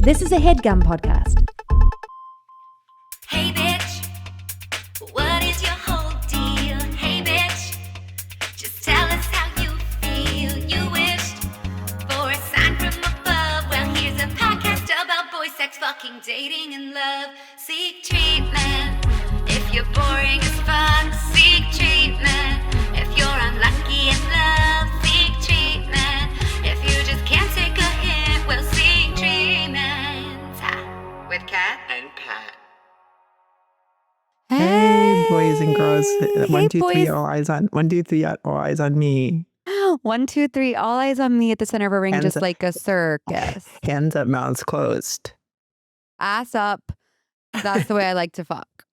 This is a Headgum podcast. Hey bitch, what is your whole deal? Hey bitch, just tell us how you feel. You wished for a sign from above. Well, here's a podcast about boy sex, fucking, dating, and love. Seek treatment if you're boring as fuck. Seek treatment if you're unlucky in love. Seek treatment if you just can't take a hint. Well, seek treatment. With Kat and Pat. Hey, boys and girls. One, two, three, boys. all eyes on. 1, 2, 3, all eyes on me. 1, 2, 3, all eyes on me at the center of a ring, Hands just up. like a circus. Hands up, mouths closed. Ass up. That's the way I like to fuck.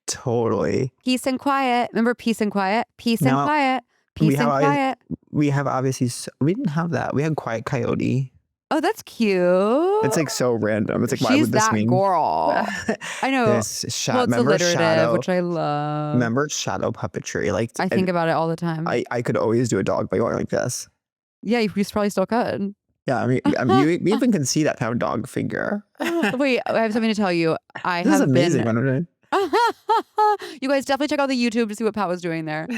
Totally. Peace and quiet. Remember peace and quiet? Peace and No, quiet. Peace and quiet. We have obviously, we didn't have that. We had Quiet Coyote. Oh, that's cute. It's like so random. It's like, why She's would this that mean? girl. I know. This Well, it's remember alliterative, shadow, which I love. remember shadow puppetry? Like I think about it all the time. I could always do a dog by going like this. Yeah, you probably still could. Yeah, I mean, you even can see that kind of dog figure. Wait, I have something to tell you. I This is have amazing. been. Wasn't it? You guys definitely check out the YouTube to see what Pat was doing there.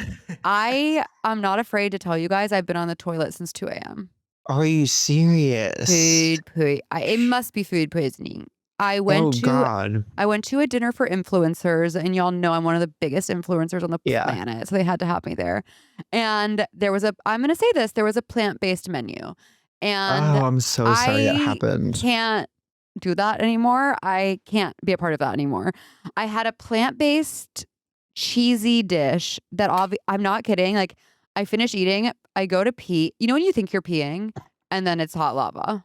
I am not afraid to tell you guys I've been on the toilet since 2 a.m. Are you serious? It must be food poisoning. I went God. to a dinner for influencers, and y'all know I'm one of the biggest influencers on the Yeah. planet, so they had to have me there. And there was I'm going to say this, there was a plant-based menu. And Oh, I'm so sorry that I happened. can't do that anymore. I can't be a part of that anymore. I had a plant-based cheesy dish that I'm not kidding. Like, I finish eating, I go to pee. You know when you think you're peeing and then it's hot lava?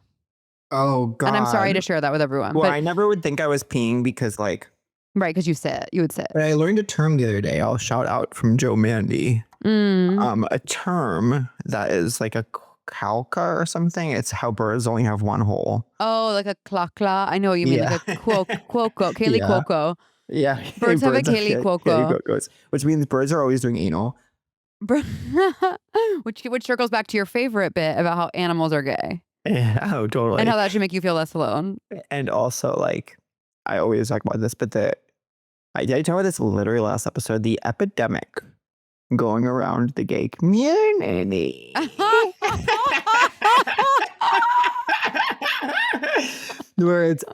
Oh, God. And I'm sorry to share that with everyone. Well, but I never would think I was peeing because, like, right, because you would sit. but I learned a term the other day. I'll shout out from Joe Mandy. A term that is like a calca or something. It's how birds only have one hole. Oh, like a cla. I know what you mean, like a quoco, Kaylee Yeah. Cuoco. Yeah. Birds have a Kaylee Cuoco. Cuocos, which means birds are always doing anal. which circles back to your favorite bit about how animals are gay Yeah, oh, totally. and how that should make you feel less alone. And also, like, I always talk about this, but did I talk about this literally last episode? The epidemic going around the gay community. Where it's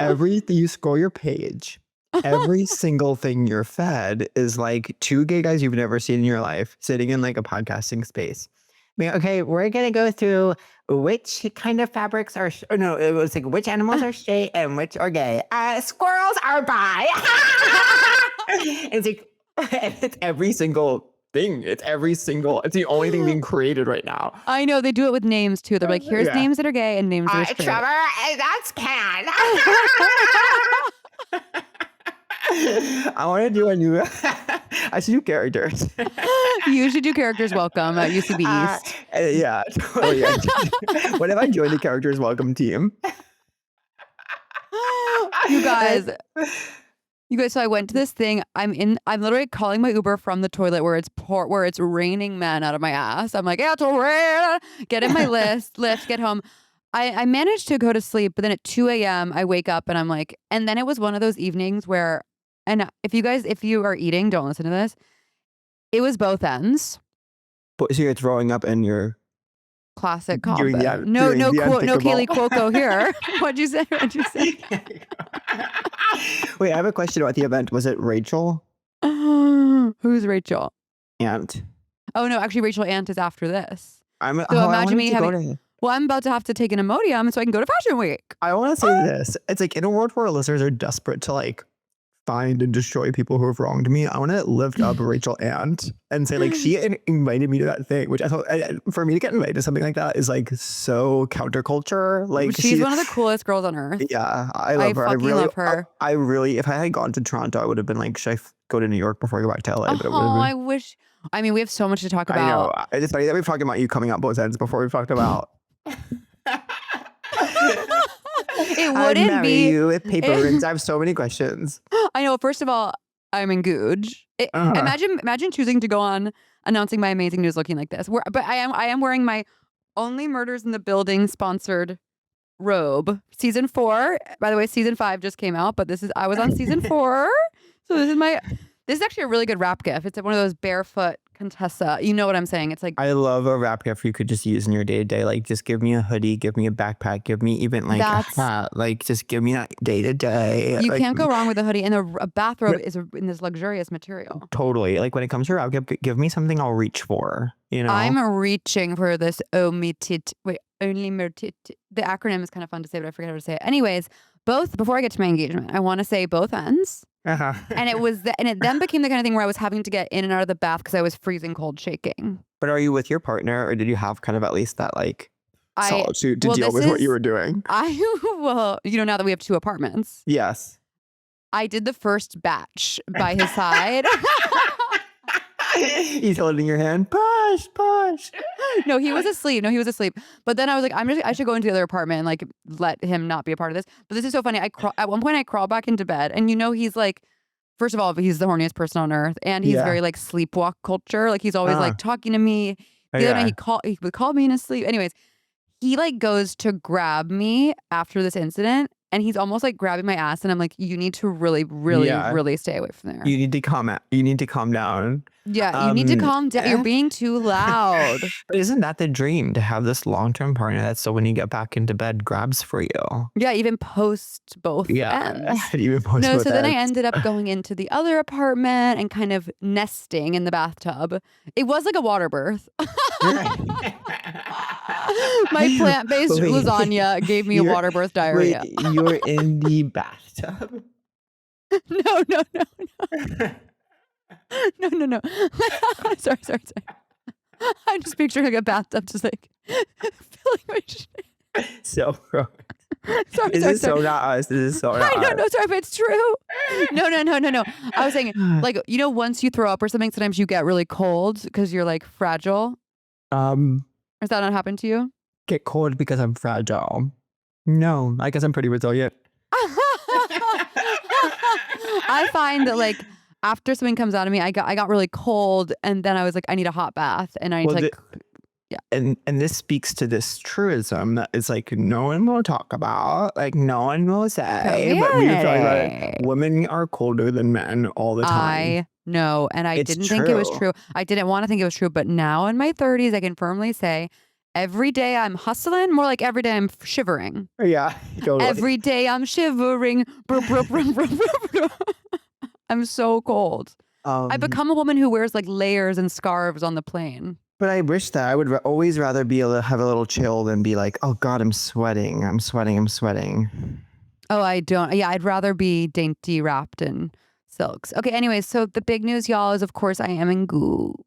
you scroll your page, every single thing you're fed is like 2 gay guys you've never seen in your life sitting in like a podcasting space. I mean, okay, we're going to go through which kind of fabrics are, no, it was like which animals are straight and which are gay. Squirrels are bi. It's like, it's every single thing. It's the only thing being created right now. I know, they do it with names too. They're like, here's Yeah. names that are gay and names that are straight. Trevor, that's Ken. I want to do a new, I should do characters. You should do characters welcome at UCB East. Yeah, totally. What if I join the characters welcome team? You guys, so I went to this thing. I'm literally calling my Uber from the toilet where it's raining men out of my ass. I'm like, it's rain. Get in my lift, get home. I managed to go to sleep, but then at 2 a.m. I wake up and I'm like, and then it was one of those evenings where, and if you are eating, don't listen to this. It was both ends. But so you're throwing up and you're Classic doing combo. the No unthinkable. Kaylee Cuoco here. What'd you say? Wait, I have a question about the event. Was it Rachel Who's Rachel? Ant? Oh no, actually Rachel Ant is after this. Imagine me having. Well, I'm about to have to take an Imodium so I can go to Fashion Week. I want to say this. It's like in a world where listeners are desperate to like find and destroy people who have wronged me, I want to lift up Rachel Ant and say like she invited me to that thing, which I thought for me to get invited to something like that is like so counterculture. Like she's one of the coolest girls on earth. Yeah, I love her. I fucking love her. I really, if I had gone to Toronto, I would have been like, should I go to New York before I go back to LA? But it would have been, I wish. I mean, we have so much to talk about. I know. It's funny that we've talked about you coming out both ends before we've talked about. It I'd wouldn't marry be you with paper rings. I have so many questions. I know. First of all, I'm Enguuged. Imagine choosing to go on announcing my amazing news looking like this. But I am wearing my Only Murders in the Building sponsored robe. Season 4. By the way, season 5 just came out, but I was on season 4. So this is actually a really good wrap gift. It's one of those barefoot Contessa. You know what I'm saying? It's like I love a wrap gift you could just use in your day to day. Like, just give me a hoodie, give me a backpack, give me even like a hat. Like, just give me that day to day. You like, can't go wrong with a hoodie, and a bathrobe is in this luxurious material. Totally. Like, when it comes to wrap gift, give me something I'll reach for. You know, I'm reaching for this omitit. Wait, only mertit. The acronym is kind of fun to say, but I forget how to say it. Anyways, before I get to my engagement, I want to say both ends. And it then became the kind of thing where I was having to get in and out of the bath because I was freezing cold, shaking. But are you with your partner, or did you have kind of at least that like solitude to deal with what you were doing? Well, now that we have 2 apartments. Yes. I did the first batch by his side. He's holding your hand. Push, push. No, he was asleep. But then I was like, I should go into the other apartment and like let him not be a part of this. But this is so funny. At one point I crawled back into bed, and he's like, first of all, he's the horniest person on earth, and he's very like sleepwalk culture. Like he's always like talking to me. The other night he would call me in his sleep. Anyways, he like goes to grab me after this incident. And he's almost like grabbing my ass, and I'm like, you need to really, really, really stay away from there. You need to calm down. Yeah, you need to calm down. You're being too loud. But isn't that the dream, to have this long-term partner that so when you get back into bed grabs for you? Yeah, even post both ends. Even post both then I ends. ended up going into the other apartment and kind of nesting in the bathtub. It was like a water birth. My plant-based lasagna gave me a water birth diarrhea. Wait, you're in the bathtub? No. No. Sorry. I'm just picturing like a bathtub just like filling my shit. So gross. This is so not us. This is so not us. I don't know, sorry, but it's true. No. I was saying, like, once you throw up or something, sometimes you get really cold because you're like fragile. Has that not happened to you? Get cold because I'm fragile. No, I guess I'm pretty resilient. I find that like after something comes out of me, I got really cold, and then I was like, I need a hot bath, and I need to yeah. And this speaks to this truism that it's like no one will talk about, like no one will say, but we talk about it. Women are colder than men all the time. I know, and I didn't think it was true. I didn't want to think it was true, but now in my 30s, I can firmly say every day I'm hustling, more like every day I'm shivering. Yeah, totally. Every day I'm shivering. I'm so cold. I become a woman who wears like layers and scarves on the plane. But I wish that I would always rather be able to have a little chill than be like, oh God, I'm sweating. Oh, I don't. Yeah, I'd rather be dainty wrapped in silks. Okay, anyways, so the big news, y'all, is of course I am Enguuged.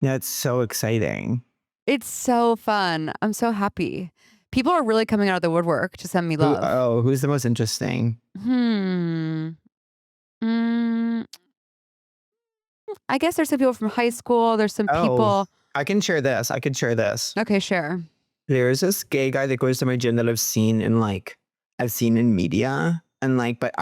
Yeah, it's so exciting. It's so fun. I'm so happy. People are really coming out of the woodwork to send me love. Who's the most interesting? I guess there's some people from high school. There's some people. I can share this. Okay, share. There's this gay guy that goes to my gym that I've seen in media, and like, but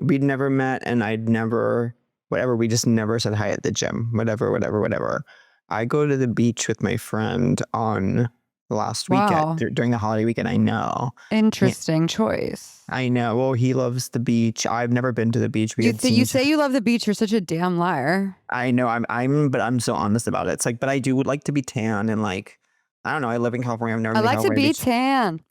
we'd never met, and I'd never, whatever. We just never said hi at the gym. Whatever. I go to the beach with my friend on the last weekend during the holiday weekend. I know. Interesting choice. I know. Well, he loves the beach. I've never been to the beach. You say you love the beach. You're such a damn liar. I know. But I'm so honest about it. It's like, but I do like to be tan, and like, I don't know. I live in California. I've never been to California. I like to be tan.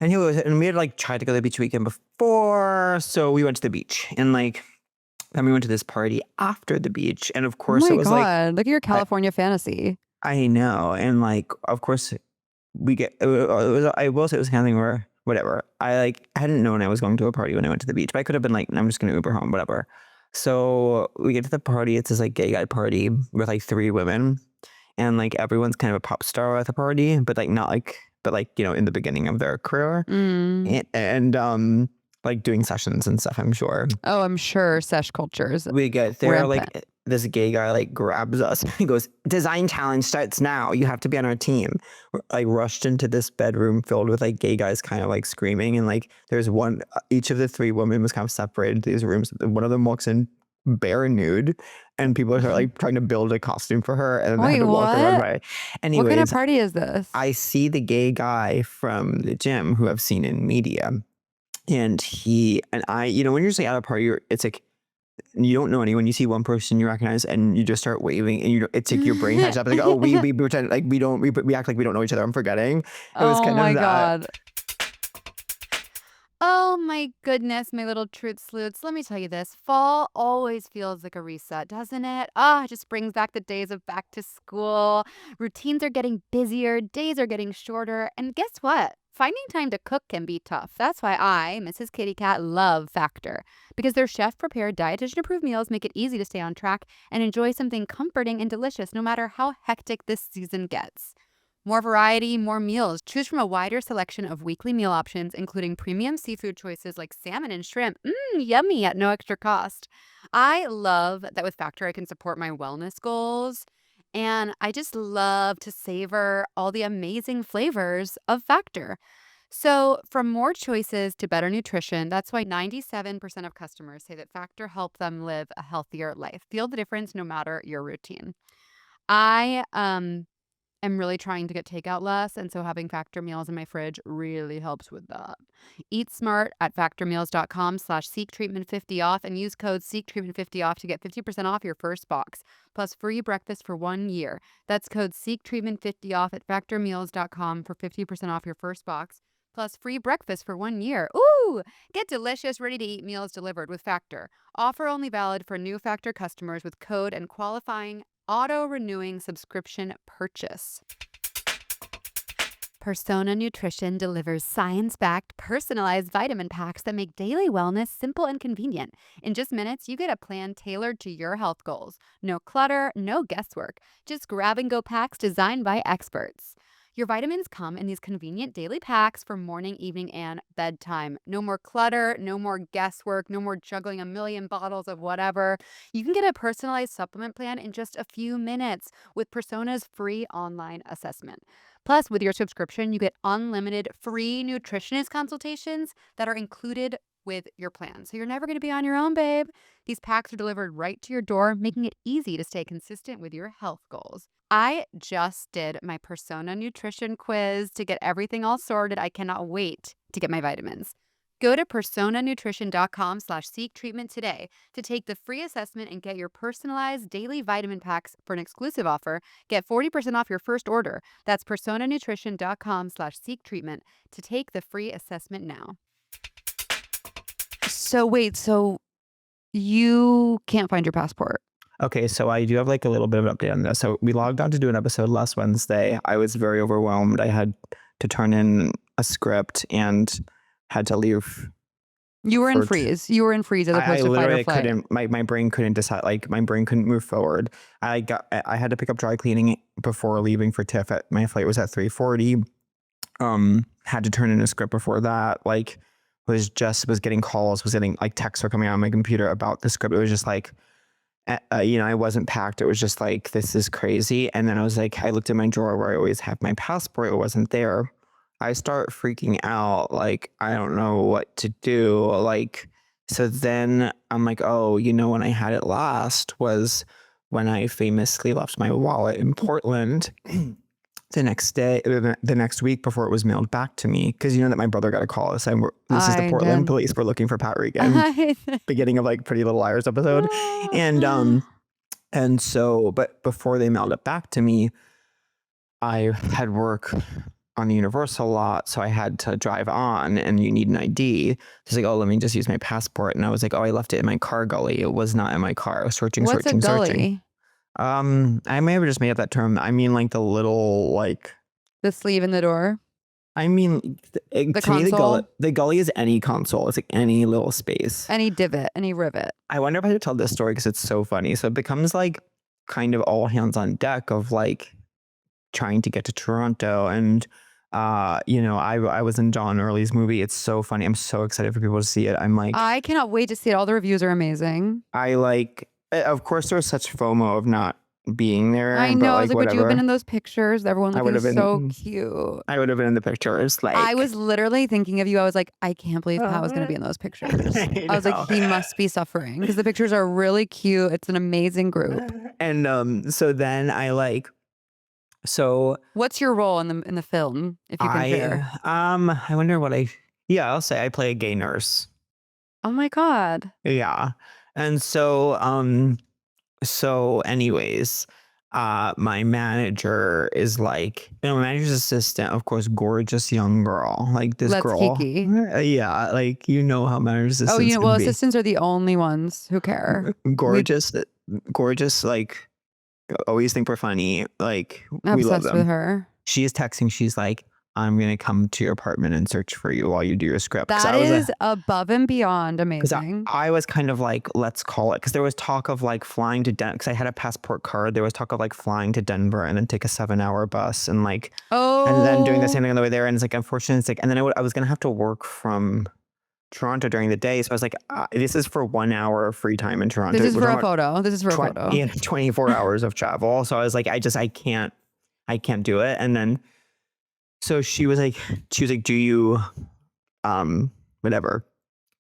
And we had like tried to go to the beach the weekend before, so we went to the beach, and like, then we went to this party after the beach, and of course it was like, look at your California fantasy. I know, and like, of course, I will say it was kind of thing where whatever. I hadn't known I was going to a party when I went to the beach, but I could have been like, I'm just going to Uber home, whatever. So we get to the party. It's this like gay guy party with like 3 women, and like everyone's kind of a pop star at the party, but like not like, but like, in the beginning of their career, and like doing sessions and stuff, I'm sure. Oh, I'm sure sesh cultures. We get there, like this gay guy like grabs us. He goes, "Design challenge starts now. You have to be on our team." We're like rushed into this bedroom filled with like gay guys kind of like screaming. And like there's one, each of the 3 women was kind of separated to these rooms. One of them walks in bare nude, and people are like trying to build a costume for her, and then they Wait, had to walk around what? by. What kind of Anyways, party is this? I see the gay guy from the gym who I've seen in media, and he and I, when you're just like at a party, it's like you don't know anyone. You see one person you recognize, and you just start waving, and it's like your brain catches up. Like, oh, we pretend like we act like we don't know each other. I'm forgetting. It was Oh kind my of that. God. Oh my goodness, my little truth sleuths. Let me tell you this. Fall always feels like a reset, doesn't it? It just brings back the days of back to school. Routines are getting busier, days are getting shorter. And guess what? Finding time to cook can be tough. That's why I, Mrs. Kitty Cat, love Factor. Because their chef-prepared, dietitian-approved meals make it easy to stay on track and enjoy something comforting and delicious no matter how hectic this season gets. More variety, more meals. Choose from a wider selection of weekly meal options, including premium seafood choices like salmon and shrimp. Yummy at no extra cost. I love that with Factor, I can support my wellness goals. And I just love to savor all the amazing flavors of Factor. So, from more choices to better nutrition, that's why 97% of customers say that Factor helped them live a healthier life. Feel the difference no matter your routine. I am really trying to get takeout less, and so having Factor meals in my fridge really helps with that. Eat smart at factormeals.com/seektreatment50off and use code seektreatment50off to get 50% off your first box, plus free breakfast for 1 year. That's code seektreatment50off at factormeals.com for 50% off your first box, plus free breakfast for 1 year. Ooh! Get delicious, ready-to-eat meals delivered with Factor. Offer only valid for new Factor customers with code and qualifying auto-renewing subscription purchase. Persona Nutrition delivers science-backed, personalized vitamin packs that make daily wellness simple and convenient. In just minutes, you get a plan tailored to your health goals. No clutter, no guesswork. Just grab-and-go packs designed by experts. Your vitamins come in these convenient daily packs for morning, evening, and bedtime. No more clutter, no more guesswork, no more juggling a million bottles of whatever. You can get a personalized supplement plan in just a few minutes with Persona's free online assessment. Plus, with your subscription, you get unlimited free nutritionist consultations that are included with your plan. So you're never going to be on your own, babe. These packs are delivered right to your door, making it easy to stay consistent with your health goals. I just did my Persona Nutrition quiz to get everything all sorted. I cannot wait to get my vitamins. Go to personanutrition.com/seektreatment today to take the free assessment and get your personalized daily vitamin packs for an exclusive offer. Get 40% off your first order. That's personanutrition.com/seektreatment to take the free assessment now. So wait, so you can't find your passport? Okay, so I do have like a little bit of an update on this. So we logged on to do an episode last Wednesday. I was very overwhelmed. I had to turn in a script and had to leave. You were in freeze. You were in freeze as opposed to fight or flight. Couldn't. My brain couldn't decide. Like my brain couldn't move forward. I had to pick up dry cleaning before leaving for TIFF. My flight was at 3:40. Had to turn in a script before that. Like was getting calls. Was getting like texts were coming out on my computer about the script. It was just like. I wasn't packed. It was just like, this is crazy. And then I was like, I looked in my drawer where I always have my passport. It wasn't there. I start freaking out. Like, I don't know what to do. Like, so then I'm like, oh, when I had it last was when I famously left my wallet in Portland the next week before it was mailed back to me. Because that my brother got a call saying this is the Portland police. We're looking for Pat Regan. Beginning of like Pretty Little Liars episode. And so, but before they mailed it back to me, I had work on the Universal lot. So I had to drive on and you need an ID. She's like, oh, let me just use my passport. And I was like, oh, I left it in my car gully. It was not in my car. I was searching. What's a gully? I may have just made up that term. I mean, like the little, like the sleeve in the door. I mean, the console. The gully is any console. It's like any little space, any divot, any rivet. I wonder if I should tell this story because it's so funny. So it becomes like kind of all hands on deck of like trying to get to Toronto, and I was in John Early's movie. It's so funny. I'm so excited for people to see it. I'm like, I cannot wait to see it. All the reviews are amazing. Of course, there's such FOMO of not being there. I but know. I was like, would you have been whatever. in those pictures? Everyone I would looking have so been. cute. I would have been in the pictures. Like I was literally thinking of you. I was like, I can't believe Pat was going to be in those pictures. I I was like, know. he must be suffering because the pictures are really cute. It's an amazing group. And so then I like so What's your role in the film, if you can share? I wonder what I'll say I play a gay nurse. Oh my God. Yeah. And so anyways, my manager is like, my manager's assistant, of course, gorgeous young girl. Like this Let's girl. kiki. Yeah, like you know how manager Oh, assistants well, can be. assistants are the only ones who care. Gorgeous, like always think we're funny. Like I'm we love obsessed them. with her. She is texting, she's like, I'm gonna come to your apartment and search for you while you do your script. That is above and beyond amazing. I was kind of like, let's call it, because there was talk of like flying to Denver, because I had a passport card. There was talk of like flying to Denver and then take a 7-hour bus and like, and then doing the same thing on the way there. And it's like, unfortunately, it's like, and then I was gonna have to work from Toronto during the day. So I was like, this is for 1 hour of free time in Toronto. This is for a photo. This is for a photo. Yeah, 24 hours of travel. So I was like, I can't do it. And then, so she was like, do you, whatever.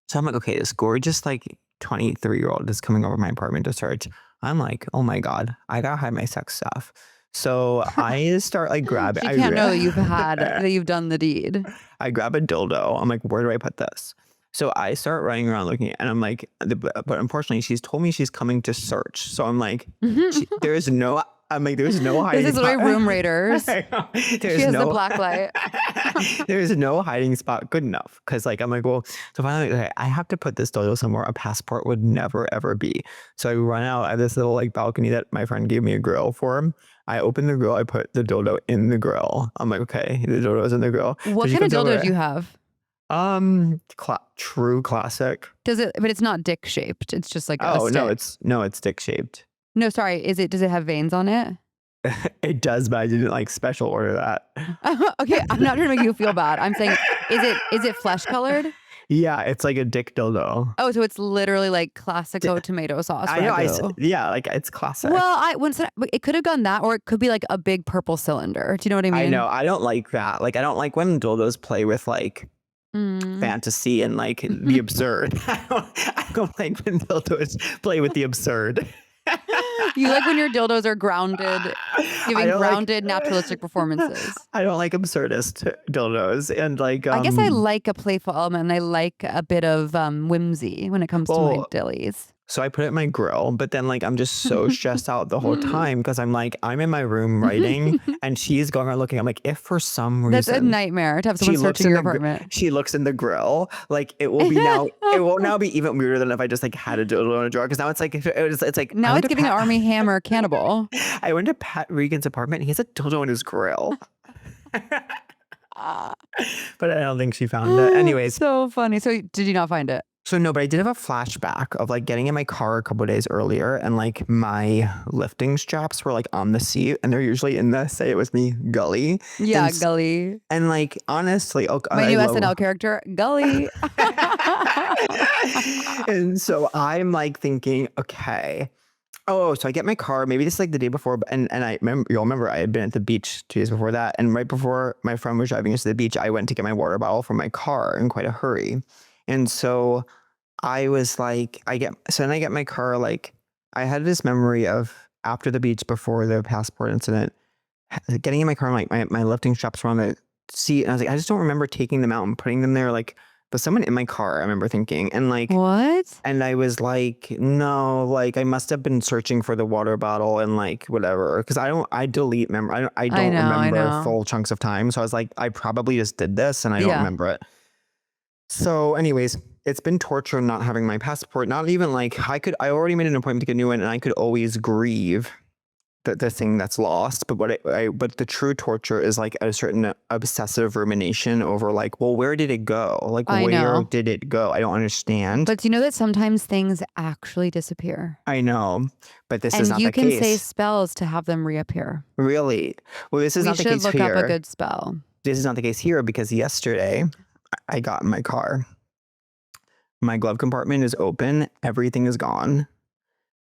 So I'm like, okay, this gorgeous, like 23-year-old is coming over my apartment to search. I'm like, oh my God, I gotta hide my sex stuff. So I start like grabbing. She can't know that you've done the deed. I grab a dildo. I'm like, where do I put this? So I start running around looking, and I'm like, but unfortunately, she's told me she's coming to search. So I'm like, there's no hiding. This is literally Room Raiders. She has the black light. There's no hiding spot good enough. Cause like, I'm like, well, so finally, okay, I have to put this dildo somewhere a passport would never, ever be. So I run out at this little like balcony that my friend gave me a grill for. I open the grill. I put the dildo in the grill. I'm like, okay, the dildo's in the grill. What kind of dildo do you have? True classic. Does it? But it's not dick shaped. It's just like oh a stick. no, it's dick shaped. No, sorry. Does it have veins on it? It does, but I didn't like special order that. Okay, I'm not trying to make you feel bad. I'm saying, is it flesh colored? Yeah, it's like a dick dildo. Oh, so it's literally like classico tomato sauce. I know. Yeah, like it's classic. Well, it could have gone that, or it could be like a big purple cylinder. Do you know what I mean? I know. I don't like that. Like, I don't like when dildos play with like fantasy and like the absurd. I don't like when dildos play with the absurd. You like when your dildos are grounded, giving grounded, naturalistic performances. I don't like absurdist dildos, and like I guess I like a playful element, and I like a bit of whimsy when it comes to my dillies. So I put it in my grill, but then like I'm just so stressed out the whole time because I'm in my room writing, and she's going around looking. I'm like, if for some reason that's a nightmare to have someone searching your apartment. She looks in the grill, like it will now be even weirder than if I just like had a dildo in a drawer, because now it's like now it's giving an Army Hammer cannibal. I went to Pat Regan's apartment, and he has a dildo in his grill. But I don't think she found it. Anyways, so funny. So did you not find it? So no, but I did have a flashback of like getting in my car a couple of days earlier, and like my lifting straps were like on the seat, and they're usually in the Say It With Me gully. Yeah, gully. And like honestly, my new SNL character, Gully. And so I'm like thinking, okay. Oh, so I get my car. Maybe this is like the day before, and I remember, you'll remember I had been at the beach 2 days before that, and right before my friend was driving us to the beach, I went to get my water bottle from my car in quite a hurry. And so I was like, then I get my car, like I had this memory of after the beach, before the passport incident, getting in my car, like my lifting straps were on the seat. And I was like, I just don't remember taking them out and putting them there. Like, but someone in my car, I remember thinking, and like, what? And I was like, no, like I must have been searching for the water bottle and like whatever. Cause I delete memory. I don't remember full chunks of time. So I was like, I probably just did this and I don't remember it. So anyways, it's been torture not having my passport. Not even like I already made an appointment to get a new one, and I could always grieve the thing that's lost. But but the true torture is like a certain obsessive rumination over like, well, where did it go? Like, where did it go? I don't understand. But you know that sometimes things actually disappear. I know, but this is not the case. And you can say spells to have them reappear. Really? Well, this is not the case here. We should look up a good spell. This is not the case here, because yesterday I got in my car. My glove compartment is open. Everything is gone.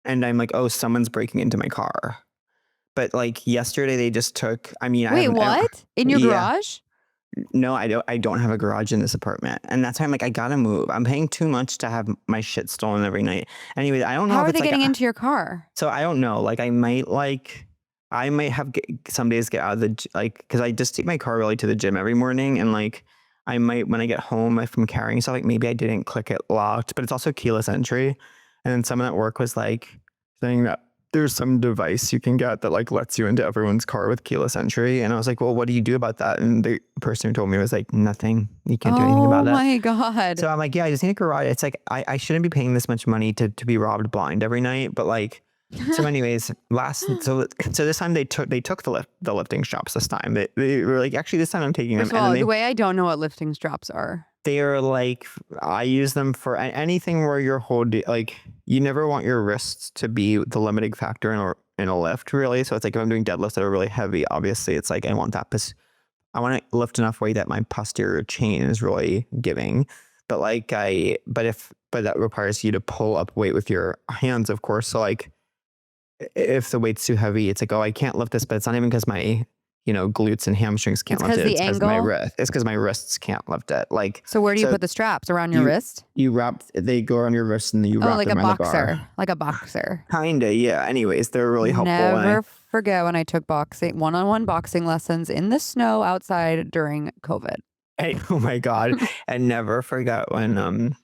And I'm like, oh, someone's breaking into my car. But like yesterday they just took, I mean, Wait, what? In your Yeah. garage? No, I don't have a garage in this apartment. And that's why I'm like, I gotta move. I'm paying too much to have my shit stolen every night. Anyway, I don't know How if are it's they like getting into your car? so I don't know. Like I might have some days get out of the like because I just take my car really to the gym every morning, and like I might when I get home if I'm carrying stuff, like maybe I didn't click it locked, but it's also keyless entry. And then someone at work was like saying that there's some device you can get that like lets you into everyone's car with keyless entry, and I was like, well, what do you do about that? And the person who told me was like, nothing. You can't do anything about Oh that. my God. So I'm like, yeah, I just need a garage. It's like I shouldn't be paying this much money to be robbed blind every night, but like. So anyways, so this time they took the lifting straps this time. They were like, actually this time I'm taking them. First of all, the way I don't know what lifting straps are. They are like, I use them for anything where you're holding, like you never want your wrists to be the limiting factor in a lift really. So it's like if I'm doing deadlifts that are really heavy, obviously it's like I want I want to lift enough weight that my posterior chain is really giving. But like but that requires you to pull up weight with your hands, of course. So like if the weight's too heavy, it's like, oh, I can't lift this, but it's not even because my, glutes and hamstrings can't lift it. It's because my wrist. It's because my wrists can't lift it. Like, so where do you put the straps around your wrist? They go around your wrist and you wrap like them a around boxer, the bar. like a boxer. Kinda, yeah. Anyways, they're really helpful. Never forget when I took one-on-one boxing lessons in the snow outside during COVID. Hey, oh my God. And never forget when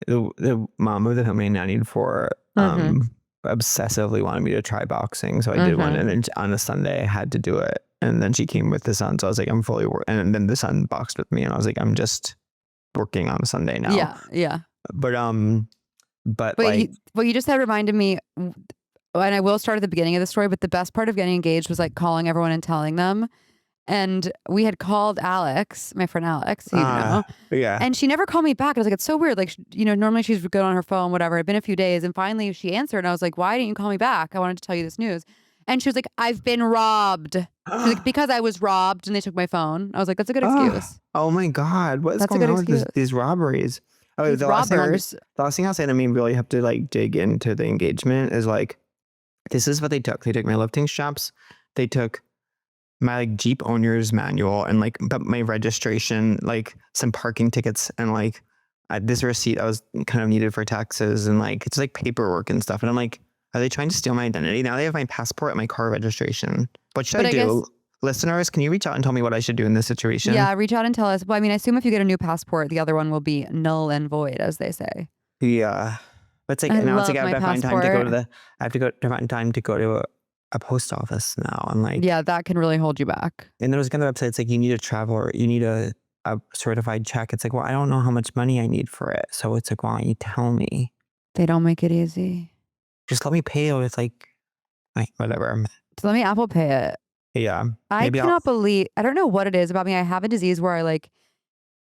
the mom of the home I nannied for obsessively wanted me to try boxing, so I did one, and then on a Sunday I had to do it, and then she came with the son, so I was like, I'm fully and then the son boxed with me, and I was like, I'm just working on a Sunday now. Yeah. But like what you just said reminded me, and I will start at the beginning of the story, but the best part of getting engaged was like calling everyone and telling them. And we had called Alex, my friend Alex, who you know. Yeah. And she never called me back. I was like, it's so weird. Like, normally she's good on her phone, whatever. It'd been a few days. And finally she answered. And I was like, why didn't you call me back? I wanted to tell you this news. And she was like, I've been robbed. She was like, because I was robbed and they took my phone. I was like, that's a good excuse. Oh my God. What is going on with these robberies? Oh, these robbers. The last thing I'll say, and I mean, really have to like dig into the engagement is like, this is what they took. They took my lifting straps. They took my like Jeep owner's manual and like but my registration, like some parking tickets, and like this receipt I was kind of needed for taxes, and like it's like paperwork and stuff. And I'm like, are they trying to steal my identity? Now they have my passport and my car registration. What should I do? Listeners, can you reach out and tell me what I should do in this situation? Yeah, reach out and tell us. Well, I mean, I assume if you get a new passport, the other one will be null and void, as they say. Yeah. But it's like now it's like I have to find time to go to find time to go to a post office now, and like that can really hold you back. And there was kind of websites like you need a travel or you need a certified check. It's like, well, I don't know how much money I need for it, so it's like, why don't you tell me? They don't make it easy. Just let me pay it with like whatever. So let me Apple Pay it. Yeah, I cannot believe. I don't know what it is about me. I have a disease where I like,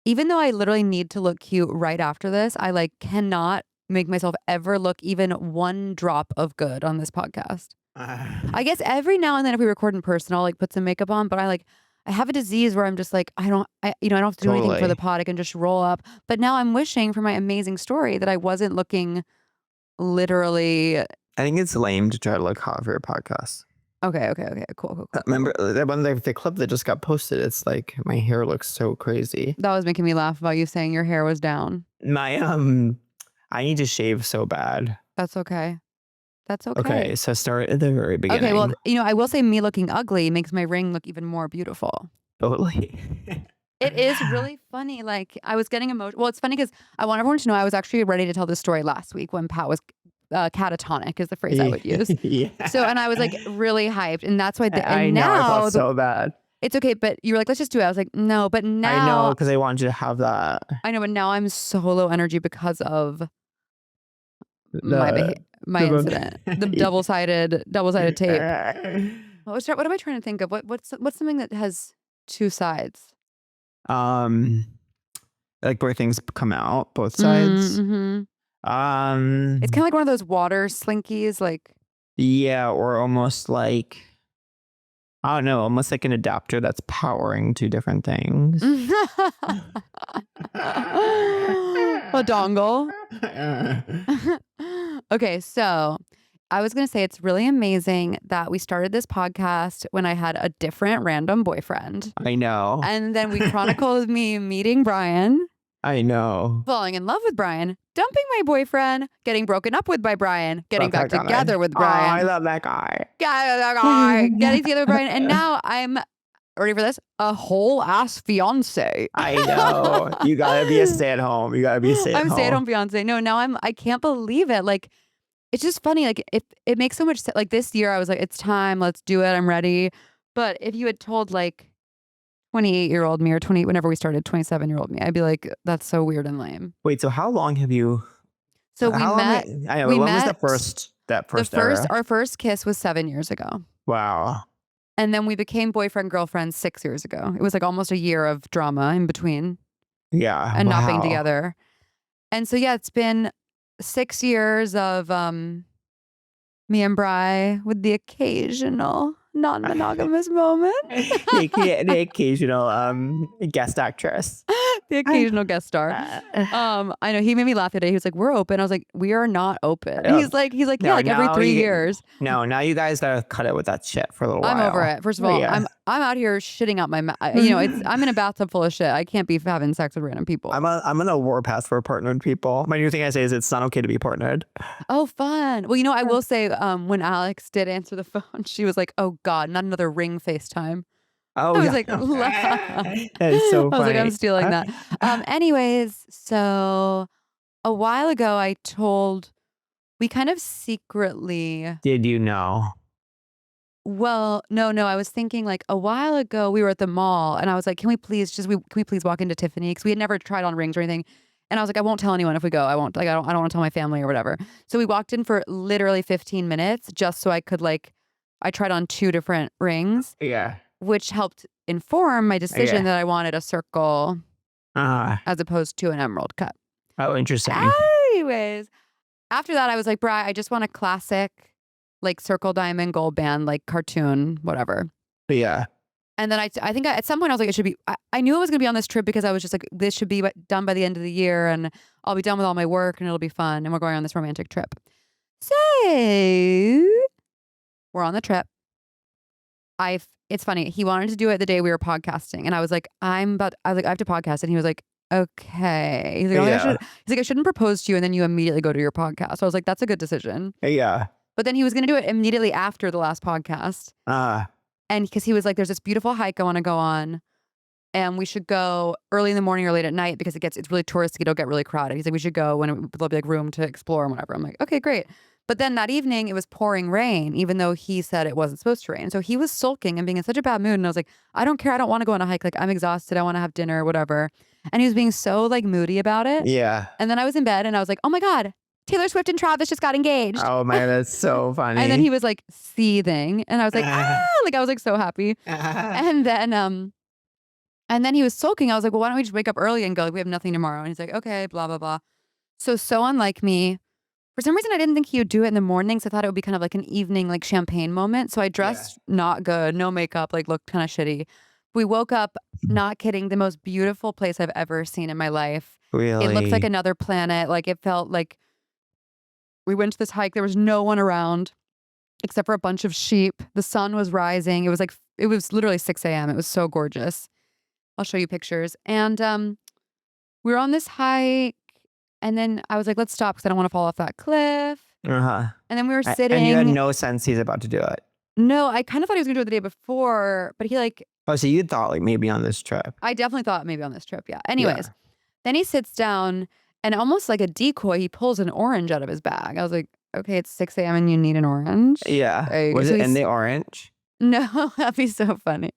even though I literally need to look cute right after this, I like cannot make myself ever look even one drop of good on this podcast. I guess every now and then if we record in person, I'll like put some makeup on, but I have a disease where I'm just like, I don't have to do anything for the pod. I can just roll up. But now I'm wishing for my amazing story that I wasn't looking literally. I think it's lame to try to look hot for your podcast. Okay. Cool. Remember that one, the clip that just got posted? It's like my hair looks so crazy. That was making me laugh about you saying your hair was down. I need to shave so bad. That's okay. That's okay. Okay, so start at the very beginning. Okay, well, I will say me looking ugly makes my ring look even more beautiful. Totally. It is really funny. Like, I was getting emotional. Well, it's funny because I want everyone to know I was actually ready to tell this story last week when Pat was catatonic is the phrase I would use. Yeah. So, and I was like really hyped. And that's why. I know, I felt so bad. It's okay, but you were like, let's just do it. I was like, no, but now. I know, because I wanted you to have that. I know, but now I'm so low energy because of my incident, the double-sided tape. What am I trying to think of? What's something that has two sides? Like where things come out, both sides. Mm-hmm. It's kind of like one of those water slinkies, like. Yeah, or almost like, I don't know, almost like an adapter that's powering two different things. A dongle. Okay, so I was going to say it's really amazing that we started this podcast when I had a different random boyfriend. I know. And then we chronicled me meeting Brian, I know. falling in love with Brian, dumping my boyfriend, getting broken up with by Brian, getting Love back that guy. together with Oh, I Brian. love that guy. Getting together with Brian. And now I'm, ready for this, a whole ass fiance. I know. You gotta be a stay-at-home. You gotta be a stay-at-home. I'm stay-at-home fiance. No, now I can't believe it. Like, it's just funny. Like, it makes so much sense. Like, this year I was like, it's time. Let's do it. I'm ready. But if you had told like 28-year-old me or 20, whenever we started, 27-year-old me, I'd be like, that's so weird and lame. Wait, so how long have you? So we met. I know. we When was met- that first era? Our first kiss was 7 years ago. Wow. And then we became boyfriend, girlfriend 6 years ago. It was like almost a year of drama in between Yeah. and not being wow. together. And so, yeah, it's been 6 years of me and Bri with the occasional non-monogamous moment. The occasional guest actress. The occasional guest star. I know he made me laugh today. He was like, "We're open." I was like, "We are not open." Yeah. He's like, No, "Yeah, like every now 3 you- years." No, now you guys gotta cut it with that shit for a little while. I'm over it. First of all, Yeah. I'm out here shitting out my mouth. I'm in a bathtub full of shit. I can't be having sex with random people. I'm on a warpath for partnered people. My new thing I say is it's not okay to be partnered. Oh, fun. Well, I will say, when Alex did answer the phone, she was like, "Oh God, not another ring FaceTime." Oh, I was yeah. like, That is so I was like, I'm funny. stealing that. Anyways, so a while ago, we kind of secretly, Did you know? well, no, I was thinking like a while ago, we were at the mall and I was like, can we please walk into Tiffany? Because we had never tried on rings or anything. And I was like, I won't tell anyone if we go. I won't, like, I don't want to tell my family or whatever. So we walked in for literally 15 minutes just so I could I tried on 2 different rings, Yeah. which helped inform my decision Yeah. that I wanted a circle as opposed to an emerald cut. Oh, interesting. Anyways, after that, I was like, Bri, I just want a classic, like circle, diamond, gold band, like cartoon, whatever. Yeah. And then I think at some point I was like, it should be, I knew it was going to be on this trip because I was just like, this should be done by the end of the year and I'll be done with all my work and it'll be fun. And we're going on this romantic trip. So we're on the trip. It's funny. He wanted to do it the day we were podcasting. And I was like, I have to podcast. And he was like, okay. He's like, I shouldn't propose to you and then you immediately go to your podcast. So I was like, that's a good decision. Yeah. But then he was going to do it immediately after the last podcast. And because he was like, there's this beautiful hike I want to go on. And we should go early in the morning or late at night because it's really touristy. It'll get really crowded. He's like, we should go when there'll be like room to explore and whatever. I'm like, okay, great. But then that evening it was pouring rain, even though he said it wasn't supposed to rain. So he was sulking and being in such a bad mood. And I was like, I don't care. I don't want to go on a hike. Like, I'm exhausted. I want to have dinner, whatever. And he was being so like moody about it. Yeah. And then I was in bed and I was like, oh my God, Taylor Swift and Travis just got engaged. Oh man, that's so funny. And then he was like seething. And I was like, like I was like so happy. And then he was sulking. I was like, well, why don't we just wake up early and go? Like, we have nothing tomorrow. And he's like, okay, blah, blah, blah. So unlike me. For some reason, I didn't think he would do it in the mornings. I thought it would be kind of like an evening, like champagne moment. So I dressed not good, no makeup, like looked kind of shitty. We woke up, not kidding, the most beautiful place I've ever seen in my life. Really? It looked like another planet. Like it felt like we went to this hike. There was no one around except for a bunch of sheep. The sun was rising. It was literally 6 a.m. It was so gorgeous. I'll show you pictures. And we were on this hike. And then I was like, let's stop because I don't want to fall off that cliff. And then we were sitting. And you had no sense he's about to do it. No, I kind of thought he was going to do it the day before, but he like. Oh, so you thought like maybe on this trip. I definitely thought maybe on this trip, yeah. Anyways, then he sits down and almost like a decoy, he pulls an orange out of his bag. I was like, okay, it's 6 a.m. and you need an orange? Yeah. Was So it in the orange? No, that'd be so funny.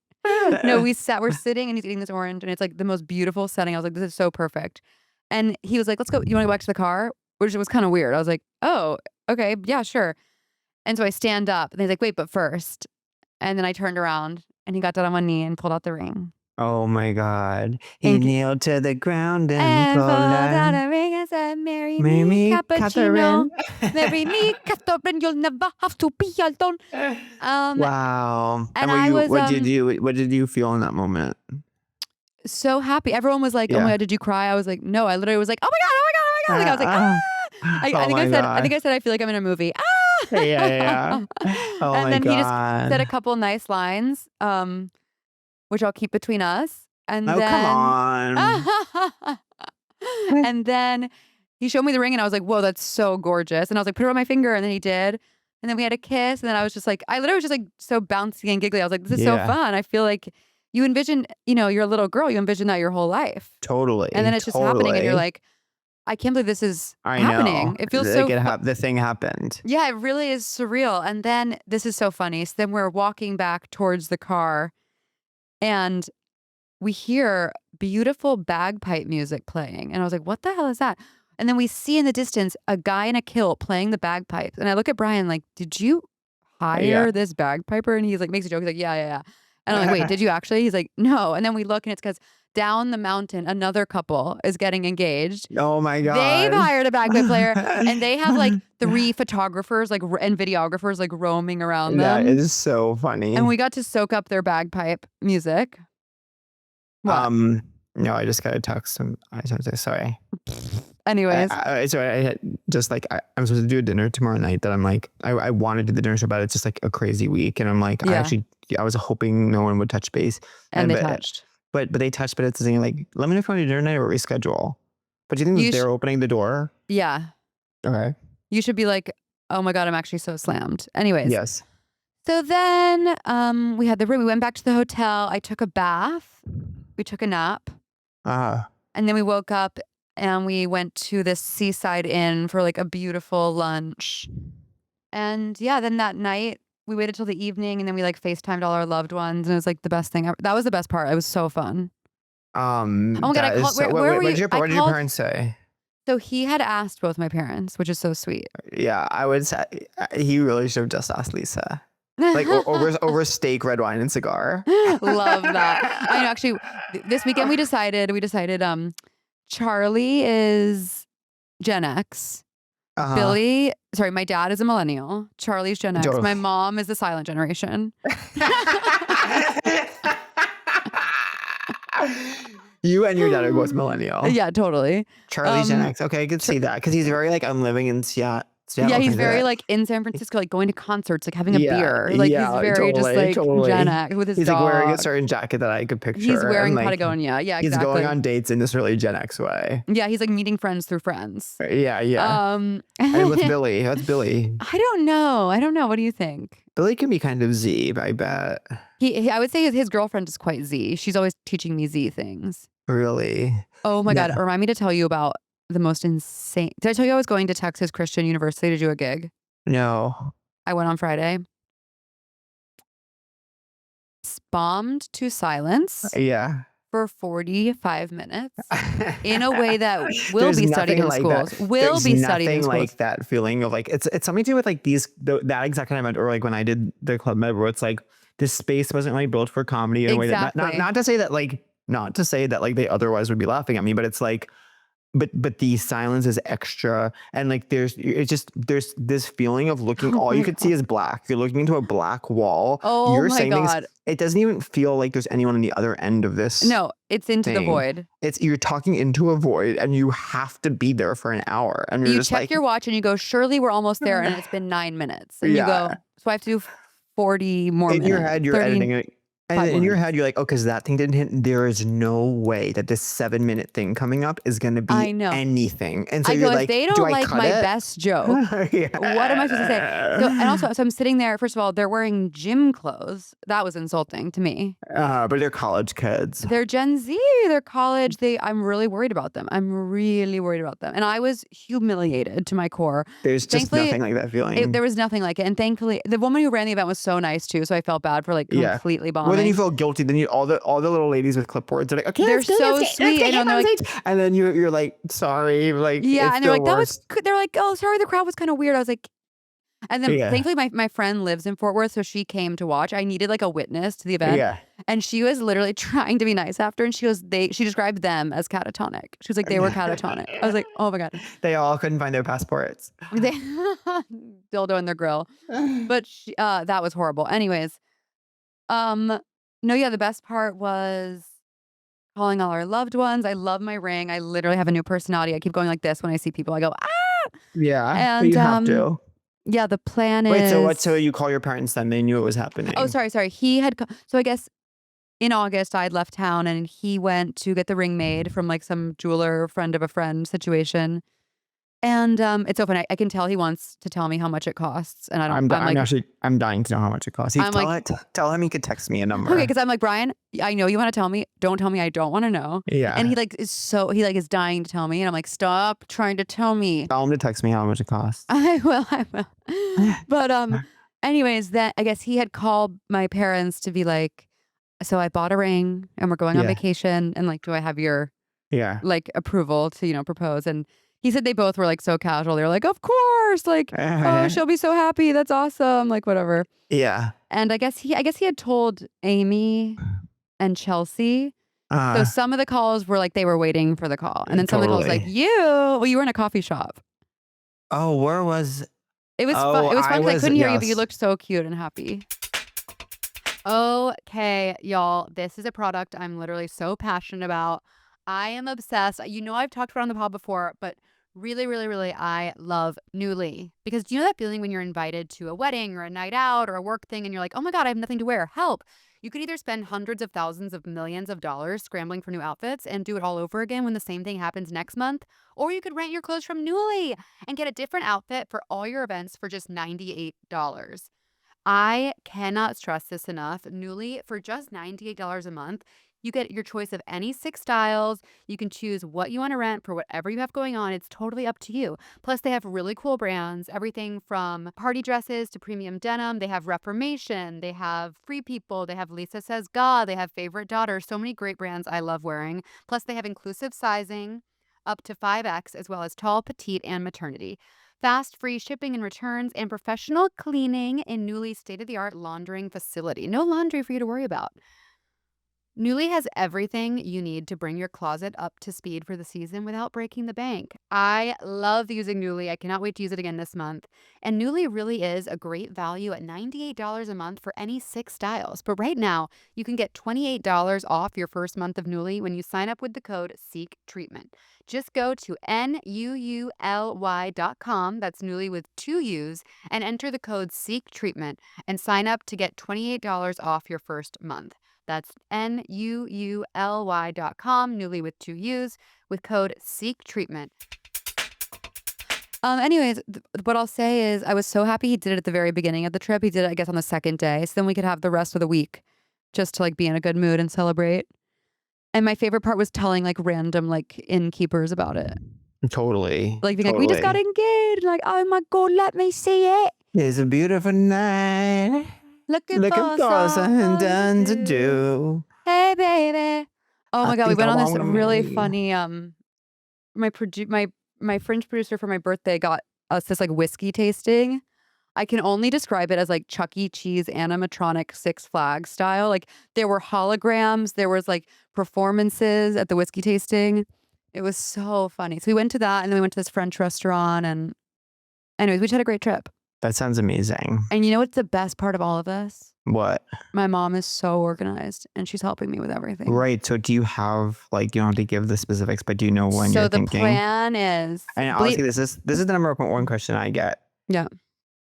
No, we're sitting and he's eating this orange and it's like the most beautiful setting. I was like, this is so perfect. And he was like, let's go. You want to go back to the car? Which was kind of weird. I was like, oh, okay. Yeah, sure. And so I stand up and he's like, wait, but first. And then I turned around and he got down on one knee and pulled out the ring. Oh my God. He kneeled to the ground and pulled out out a ring and said, marry Marry me, me, cappuccino. Catherine. Marry me, Catherine. You'll never have to be alone. Wow. and were I you- was, what did you feel in that moment? So happy. Everyone was like, oh my God, did you cry? I was like, no, I litterally was like, oh my God, oh my God, oh my God. Like I was like, I think I said, I feel like I'm in a movie. Yeah. Oh And my then he just said a God. couple nice lines, which I'll keep between us. And Oh, come then on. and then he showed me the ring and I was like, whoa, that's so gorgeous. And I was like, put it on my finger. And then he did. And then we had a kiss. And then I was just like, I literally was just like so bouncy and giggly. I was like, this is so Yeah, fun. I feel like you envision, you're a little girl, you envision that your whole life. And then totally, it's just happening and you're totally. like, I can't believe this is I know. happening. It feels Like so the thing happened. yeah, it really is surreal. And then this is so funny. So then we're walking back towards the car and we hear beautiful bagpipe music playing. And I was like, what the hell is that? And then we see in the distance a guy in a kilt playing the bagpipes. And I look at Brian like, did you Yeah. hire this bagpiper? And he's like, makes a joke. He's like, yeah, yeah, yeah. And I'm like, wait, did you actually? He's like, no. And then we look and it's because down the mountain, another couple is getting engaged. Oh my They've God. hired a bagpipe player and they have like 3 photographers like and videographers like roaming around That them. is so funny. And we got to soak up their bagpipe music. What? No, I just got a text. I was say sorry. Anyways. Sorry, I had just like I'm supposed to do a dinner tomorrow night that I'm like I wanted to do the dinner show, but it's just like a crazy week, and I'm like Yeah. I was hoping no one would touch base, And they but, touched. but they touched, but it's saying like let me know if you want to do dinner night or reschedule. But do you think You they're opening the door? Yeah. Okay. You should be like, oh my God, I'm actually so slammed. Anyways. Yes. So then we had the room. We went back to the hotel. I took a bath. We took a nap. And then we woke up and we went to this seaside inn for like a beautiful lunch. And yeah, then that night we waited till the evening and then we like FaceTimed all our loved ones and it was like the best thing ever. That was the best part. It was so fun. Oh my God, I called, where were what you? did your parents say? So he had asked both my parents, which is so sweet. Yeah, I would say he really should have just asked Lisa. Like over steak, red wine, and cigar. Love that. I know. Actually, this weekend we decided. Charlie is Gen X. Billy, sorry, my dad is a millennial. Charlie's Gen X. My mom is the silent generation. You and your dad are both millennial. Yeah, totally. Charlie's Gen X. Okay, I could see that because he's very like I'm living in Seattle. Yeah, he's very like in San Francisco, like going to concerts, like having a beer. Like he's very just like Gen X with his he's dog. Like wearing a certain jacket that I could picture. He's wearing like, Patagonia. Yeah, exactly. He's going on dates in this really Gen X way. Yeah, he's like meeting friends through friends. Yeah. And with Billy, that's Billy. I don't know. What do you think? Billy can be kind of Z, I bet. I would say his girlfriend is quite Z. She's always teaching me Z things. Really? Oh my God. Remind me to tell you about the most insane. Did I tell you I was going to Texas Christian University to do a gig? No. I went on Friday. Bombed to silence. Yeah. For 45 minutes in a way that will be studied in schools. Will be studied in schools. Like that feeling of like it's something to do with like that exact kind of event, or like when I did the Club Med where it's like this space wasn't like built for comedy in a way that not to say that like they otherwise would be laughing at me, but it's like but the silence is extra, and like there's this feeling of looking. All you could see is black. You're looking into a black wall. Oh You're my saying God! Things, it doesn't even feel like there's anyone on the other end of this. No, it's into the void. You're talking into a void, and you have to be there for an hour. And you just check like, your watch, and you go, "Surely we're almost there," and it's been 9 minutes. And you go, "So I have to do 40 more minutes." In your head, you're editing it. And in your head, you're like, oh, because that thing didn't hit. There is no way that this 7-minute thing coming up is going to be anything. And so you're like, if they don't like my best joke, yeah. What am I supposed to say? So, and also, I'm sitting there. First of all, they're wearing gym clothes. That was insulting to me. But they're college kids. They're Gen Z. They're college. I'm really worried about them. And I was humiliated to my core. There's just nothing like that feeling. There was nothing like it. And thankfully, the woman who ran the event was so nice too. So I felt bad for like completely bombing. Well, then you feel guilty. Then all the little ladies with clipboards are like, okay, they're so sweet. And then you're like, sorry, like and they're like, they're like, oh, sorry, the crowd was kind of weird. I was like, and then thankfully my friend lives in Fort Worth, so she came to watch. I needed like a witness to the event. Yeah. And she was literally trying to be nice after, and she described them as catatonic. She was like, they were catatonic. I was like, oh my God. They all couldn't find their passports. Dildo in their grill. But that was horrible. Anyways, no, yeah, the best part was calling all our loved ones. I love my ring. I literally have a new personality. I keep going like this when I see people. I go, ah! Yeah, and you have to. Yeah, the plan Wait, is. so what? So you call your parents then? They knew it was happening. Oh, sorry. He had. So I guess in August I had left town, and he went to get the ring made from like some jeweler friend of a friend situation. And it's so funny. I can tell he wants to tell me how much it costs, and I don't. I'm dying to know how much it costs. I'm like, Tell him he could text me a number. okay, because I'm like, Brian, I know you want to tell me. Don't tell me. I don't want to know. Yeah. And he is dying to tell me, and I'm like, stop trying to tell me. Tell him to text me how much it costs. I will. But anyways, then I guess he had called my parents to be like, so I bought a ring, and we're going on vacation, and like, do I have your like approval to propose? And he said they both were like so casual. They were like, of course, like, oh, she'll be so happy. That's awesome. Like, whatever. Yeah. And I guess he had told Amy and Chelsea. So some of the calls were like they were waiting for the call, and then some of the calls like you were in a coffee shop. Oh, where was? It was fun. It was fun because I couldn't hear you, but you looked so cute and happy. Okay, y'all, this is a product I'm literally so passionate about. I am obsessed. I've talked about it on the pod before, but really, really, really, I love Nuuly. Because do you know that feeling when you're invited to a wedding or a night out or a work thing and you're like, oh my God, I have nothing to wear. Help. You could either spend hundreds of thousands of millions of dollars scrambling for new outfits and do it all over again when the same thing happens next month. Or you could rent your clothes from Nuuly and get a different outfit for all your events for just $98. I cannot stress this enough. Nuuly, for just $98 a month, you get your choice of any 6 styles. You can choose what you want to rent for whatever you have going on. It's totally up to you. Plus, they have really cool brands, everything from party dresses to premium denim. They have Reformation. They have Free People. They have Lisa Says God. They have Favorite Daughter. So many great brands I love wearing. Plus, they have inclusive sizing up to 5X, as well as tall, petite, and maternity. Fast, free shipping and returns, and professional cleaning in Nuuly's state-of-the-art laundering facility. No laundry for you to worry about. Nuuly has everything you need to bring your closet up to speed for the season without breaking the bank. I love using Nuuly. I cannot wait to use it again this month. And Nuuly really is a great value at $98 a month for any 6 styles. But right now, you can get $28 off your first month of Nuuly when you sign up with the code SEEKTreatment. Just go to Nuuly.com, that's Nuuly with 2 U's, and enter the code SEEKTreatment and sign up to get $28 off your first month. That's Nuuly.com, Nuuly with 2 U's, with code SEEKTreatment. Anyways, what I'll say is I was so happy he did it at the very beginning of the trip. He did it, I guess, on the second day. So then we could have the rest of the week just to like be in a good mood and celebrate. And my favorite part was telling like random like innkeepers about it. Totally. Like being like, we just got engaged. Like, oh my God, let me see it. It's a beautiful night. Looking for something done to do. Hey, baby. Oh my God, we went on this really me. funny. My French producer for my birthday got us this like whiskey tasting. I can only describe it as like Chuck E. Cheese animatronic Six Flags style. Like there were holograms, there was like performances at the whiskey tasting. It was so funny. So we went to that, and then we went to this French restaurant, and anyways, we just had a great trip. That sounds amazing. And you know what's the best part of all of this? What? My mom is so organized, and she's helping me with everything. Right. So do you have like, you don't have to give the specifics, but do you know when you're thinking? So the plan is. And honestly, this is the number one question I get. Yeah.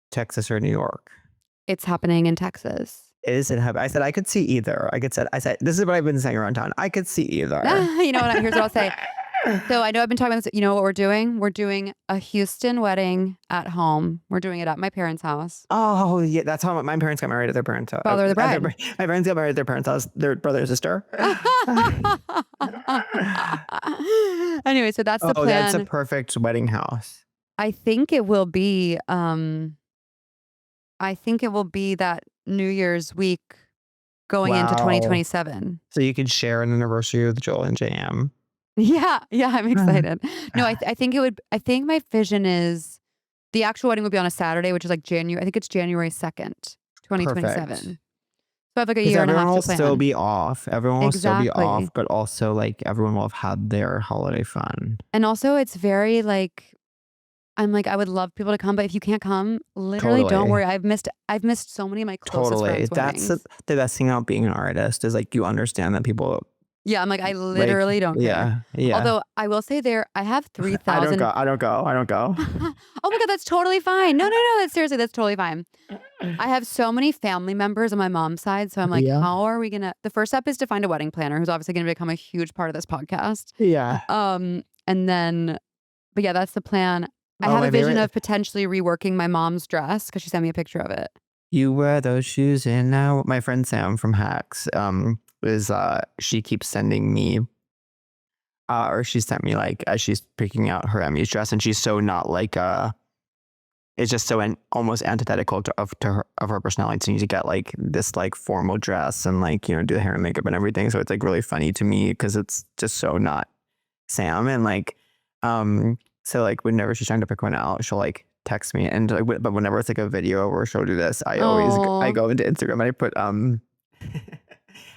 Texas or New York? It's happening in Texas. Is it happening? I said I could see either. I said this is what I've been saying around town. I could see either. You know what? Here's what I'll say. So I know I've been talking about this. You know what we're doing? We're doing a Houston wedding at home. We're doing it at my parents' house. Oh, yeah. That's how my parents got married at their parents' house. Father of the bride. My parents got married at their parents' house. Their brother and sister. Anyway, so that's the plan. That's a perfect wedding house. I think it will be. I think it will be that New Year's week going into 2027. So you could share an anniversary with Joel and JM. Yeah, I'm excited. No, I think it would. I think my vision is the actual wedding would be on a Saturday, which is like January. I think it's January 2nd, 2027. Perfect. So I have like a year and a half to plan. Everyone will still be off. Everyone will still be Exactly. off, but also like everyone will have had their holiday fun. And also, it's very like, I'm like, I would love people to come, but if you can't come, literally don't Totally. worry. I've missed so many of my closest Totally. friends' That's weddings. the best thing about being an artist is like you understand that people Yeah, I'm like, I Like, literally don't care. yeah. Although I will say I have I don't 3,000. go. I don't go. I don't go. Oh my God, that's totally fine. No, no, no. That's totally fine. I have so many family members on my mom's side. So I'm like, Yeah. how are we gonna the first step is to find a wedding planner who's obviously gonna become a huge part of this podcast. Yeah. And then but yeah, that's the plan. I Oh, have a my vision favorite. of potentially reworking my mom's dress because she sent me a picture of it. You wear those shoes and now my friend Sam from Hacks is she keeps sending me or she sent me like as she's picking out her Emmy's dress and she's so not like it's just so almost antithetical of her personality to need to get like this like formal dress and like do the hair and makeup and everything. So it's like really funny to me because it's just so not Sam and like so like whenever she's trying to pick one out, she'll like text me and like but whenever it's like a video where she'll do this, I Oh. go into Instagram and I put